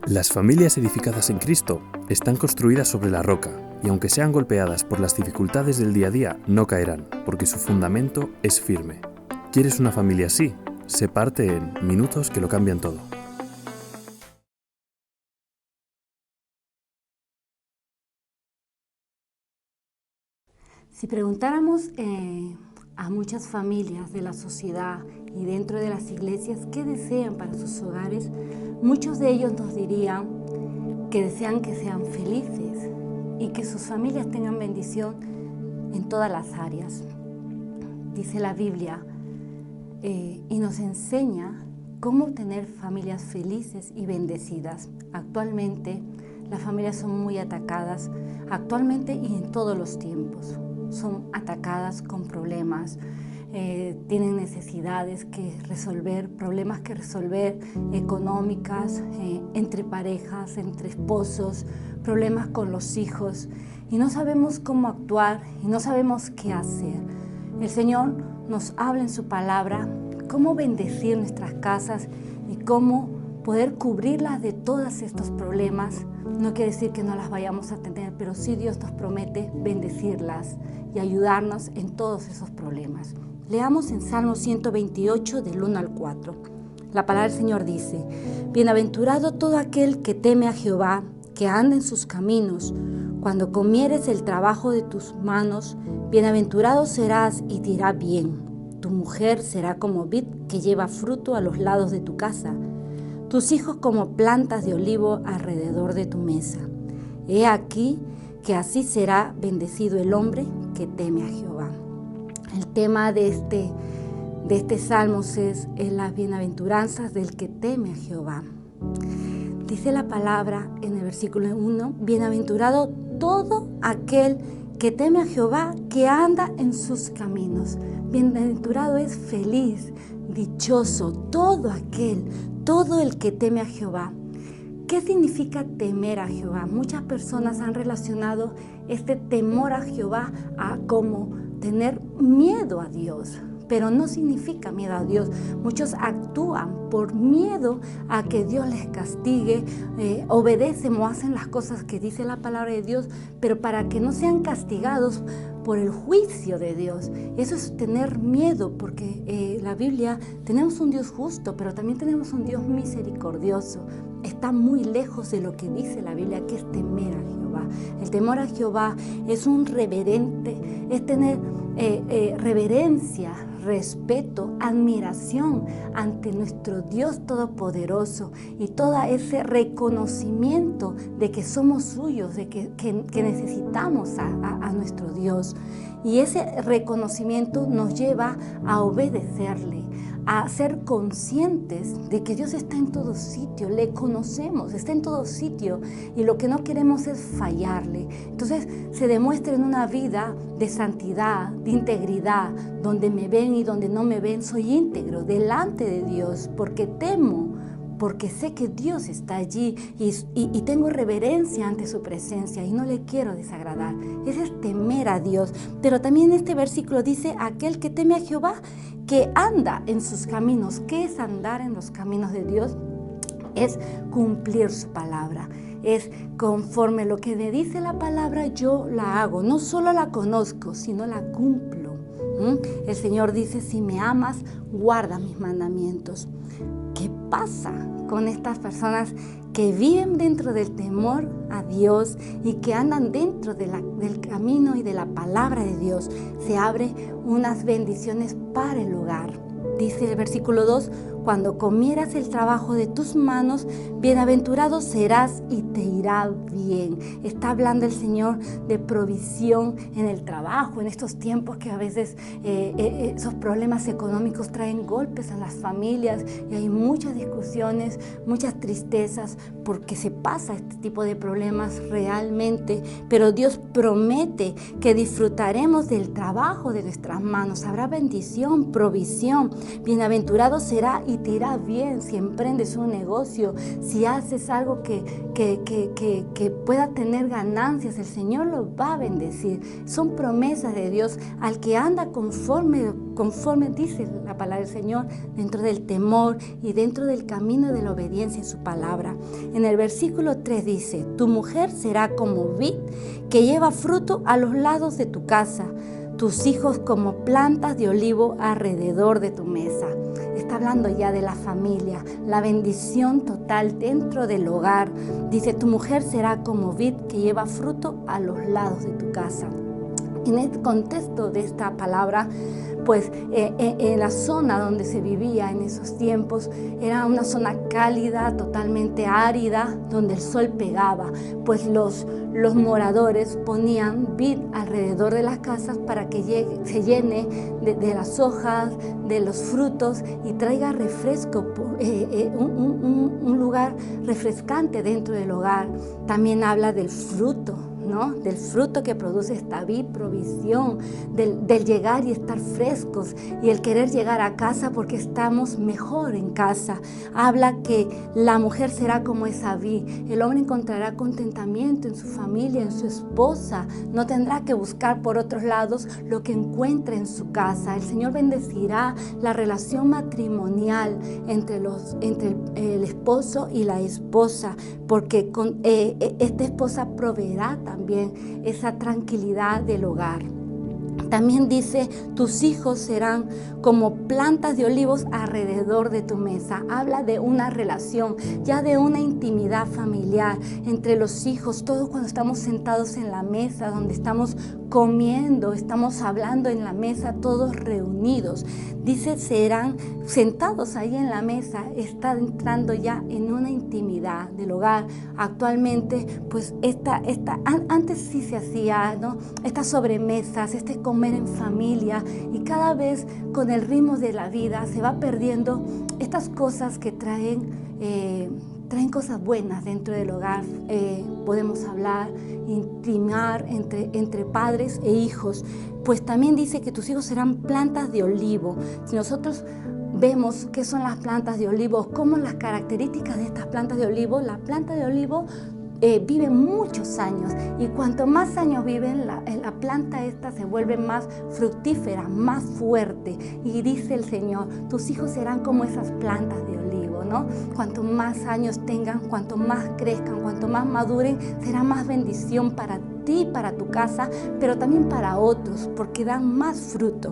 Las familias edificadas en Cristo están construidas sobre la roca, y aunque sean golpeadas por las dificultades del día a día, no caerán, porque su fundamento es firme. ¿Quieres una familia así? Se parte en Minutos que lo cambian todo. Si preguntáramos a muchas familias de la sociedad y dentro de las iglesias qué desean para sus hogares, muchos de ellos nos dirían que desean que sean felices y que sus familias tengan bendición en todas las áreas. Dice la Biblia y nos enseña cómo tener familias felices y bendecidas. Actualmente las familias son muy atacadas, actualmente y en todos los tiempos. Son atacadas con problemas, tienen necesidades que resolver, problemas que resolver económicas, entre parejas, entre esposos, problemas con los hijos y no sabemos cómo actuar y no sabemos qué hacer. El Señor nos habla en su palabra cómo bendecir nuestras casas y cómo poder cubrirlas de todos estos problemas. No quiere decir que no las vayamos a tener, pero sí Dios nos promete bendecirlas y ayudarnos en todos esos problemas. Leamos en Salmo 128 del 1 al 4. La palabra del Señor dice: Bienaventurado todo aquel que teme a Jehová, que anda en sus caminos. Cuando comieres el trabajo de tus manos, bienaventurado serás y te irá bien. Tu mujer será como vid que lleva fruto a los lados de tu casa, tus hijos como plantas de olivo alrededor de tu mesa. He aquí que así será bendecido el hombre que teme a Jehová. El tema de este salmo es las bienaventuranzas del que teme a Jehová. Dice la palabra en el versículo 1, bienaventurado todo aquel que teme a Jehová, que anda en sus caminos. Bienaventurado es feliz, dichoso, todo el que teme a Jehová. ¿Qué significa temer a Jehová? Muchas personas han relacionado este temor a Jehová a como tener miedo a Dios, pero no significa miedo a Dios. Muchos actúan por miedo a que Dios les castigue, obedecen o hacen las cosas que dice la palabra de Dios, pero para que no sean castigados por el juicio de Dios. Eso es tener miedo, porque la Biblia, tenemos un Dios justo, pero también tenemos un Dios misericordioso. Está muy lejos de lo que dice la Biblia, que es temer a Jehová. El temor a Jehová es un reverente, es tener reverencia, respeto, admiración ante nuestro Dios Todopoderoso y todo ese reconocimiento de que somos suyos, de que necesitamos a nuestro Dios. Y ese reconocimiento nos lleva a obedecerle, a ser conscientes de que Dios está en todo sitio, le conocemos, está en todo sitio y lo que no queremos es fallarle. Entonces se demuestra en una vida de santidad, de integridad, donde me ven y donde no me ven, soy íntegro delante de Dios porque temo, porque sé que Dios está allí y tengo reverencia ante su presencia y no le quiero desagradar. Ese es temer a Dios. Pero también este versículo dice, aquel que teme a Jehová, que anda en sus caminos. ¿Qué es andar en los caminos de Dios? Es cumplir su palabra. Es conforme lo que me dice la palabra, yo la hago. No solo la conozco, sino la cumplo. El Señor dice, si me amas, guarda mis mandamientos. ¿Qué pasa con estas personas que viven dentro del temor a Dios y que andan dentro del camino y de la palabra de Dios? Se abren unas bendiciones para el hogar. Dice el versículo 2, cuando comieras el trabajo de tus manos, bienaventurado serás y te irá bien. Está hablando el Señor de provisión en el trabajo, en estos tiempos que a veces esos problemas económicos traen golpes a las familias y hay muchas discusiones, muchas tristezas porque se pasa este tipo de problemas realmente, pero Dios promete que disfrutaremos del trabajo de nuestras manos. Habrá bendición, provisión, bienaventurado será y y te irá bien si emprendes un negocio, si haces algo que pueda tener ganancias, el Señor lo va a bendecir. Son promesas de Dios al que anda conforme dice la palabra del Señor, dentro del temor y dentro del camino de la obediencia en su palabra. En el versículo 3 dice: tu mujer será como vid que lleva fruto a los lados de tu casa, tus hijos como plantas de olivo alrededor de tu mesa. Está hablando ya de la familia, la bendición total dentro del hogar. Dice: tu mujer será como vid que lleva fruto a los lados de tu casa. En el contexto de esta palabra, pues en la zona donde se vivía en esos tiempos era una zona cálida, totalmente árida, donde el sol pegaba, pues los moradores ponían vid alrededor de las casas para que se llene de las hojas, de los frutos y traiga refresco, un lugar refrescante dentro del hogar. También habla del fruto, ¿no? Del fruto que produce esta vid, provisión, del llegar y estar frescos y el querer llegar a casa porque estamos mejor en casa. Habla que la mujer será como esa vid, el hombre encontrará contentamiento en su familia, en su esposa, no tendrá que buscar por otros lados lo que encuentra en su casa. El Señor bendecirá la relación matrimonial entre el esposo y la esposa, porque esta esposa proveerá también esa tranquilidad del hogar. También dice: tus hijos serán como plantas de olivos alrededor de tu mesa. Habla de una relación, ya de una intimidad familiar entre los hijos. Todos cuando estamos sentados en la mesa, donde estamos comiendo, estamos hablando en la mesa, todos reunidos. Dice: serán sentados ahí en la mesa, está entrando ya en una intimidad del hogar. Actualmente, pues antes sí se hacía, ¿no? Estas sobremesas, comer en familia, y cada vez con el ritmo de la vida se va perdiendo estas cosas que traen cosas buenas dentro del hogar. Podemos hablar, intimar entre padres e hijos. Pues también dice que tus hijos serán plantas de olivo. Si nosotros vemos qué son las plantas de olivo, cómo las características de estas plantas de olivo, la planta de olivo vive muchos años, y cuanto más años viven, la planta esta se vuelve más fructífera, más fuerte. Y dice el Señor: tus hijos serán como esas plantas de olivo, ¿no? Cuanto más años tengan, cuanto más crezcan, cuanto más maduren, será más bendición para ti, para tu casa, pero también para otros, porque dan más fruto.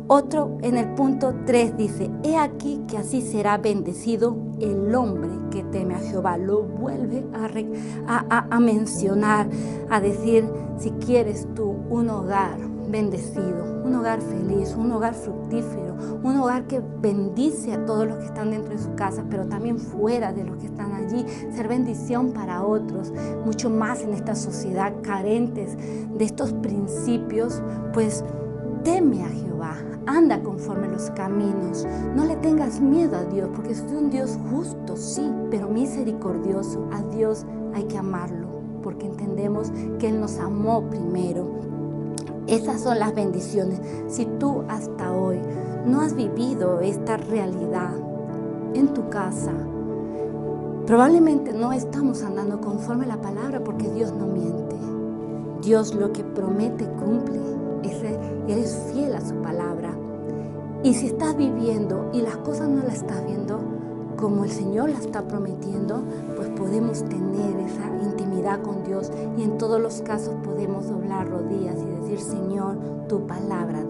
Otro, en el punto 3 dice: he aquí que así será bendecido el hombre que teme a Jehová. Lo vuelve a mencionar, a decir: si quieres tú un hogar bendecido, un hogar feliz, un hogar fructífero, un hogar que bendice a todos los que están dentro de su casa, pero también fuera de los que están allí, ser bendición para otros, mucho más en esta sociedad carentes de estos principios, pues teme a Jehová, anda conforme los caminos, no le tengas miedo a Dios, porque es un Dios justo, sí, pero misericordioso. A Dios hay que amarlo, porque entendemos que Él nos amó primero. Esas son las bendiciones. Si tú hasta hoy no has vivido esta realidad en tu casa, probablemente no estamos andando conforme a la palabra, porque Dios no miente. Dios lo que promete cumple. Eres fiel a su palabra. Y si estás viviendo y las cosas no las estás viendo como el Señor las está prometiendo, pues podemos tener esa intimidad con Dios, y en todos los casos podemos doblar rodillas y decir: Señor, tu palabra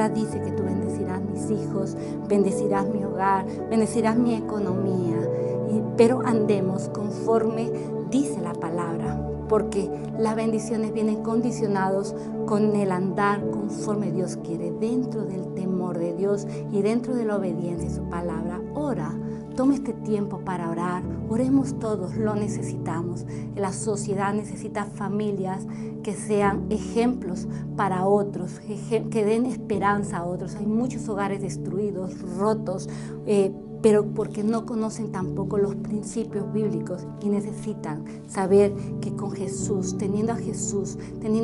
dice que tú bendecirás mis hijos, bendecirás mi hogar, bendecirás mi economía, pero andemos conforme dice la palabra, porque las bendiciones vienen condicionados con el andar conforme Dios quiere, dentro del temor de Dios y dentro de la obediencia a su palabra. Ora, toma este tiempo para orar. Oremos todos, lo necesitamos. La sociedad necesita familias que sean ejemplos para otros, que den esperanza a otros. Hay muchos hogares destruidos, rotos, pero porque no conocen tampoco los principios bíblicos, y necesitan saber que con Jesús, teniendo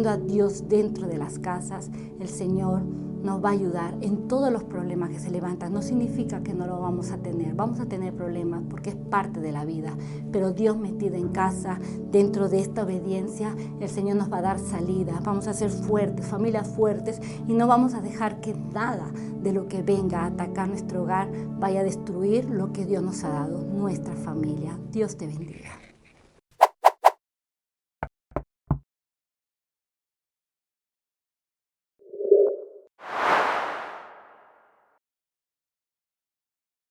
a Dios dentro de las casas, el Señor nos va a ayudar en todos los problemas que se levantan. No significa que no lo vamos a tener problemas porque es parte de la vida, pero Dios metido en casa, dentro de esta obediencia, el Señor nos va a dar salida. Vamos a ser fuertes, familias fuertes, y no vamos a dejar que nada de lo que venga a atacar nuestro hogar vaya a destruir lo que Dios nos ha dado, nuestra familia. Dios te bendiga.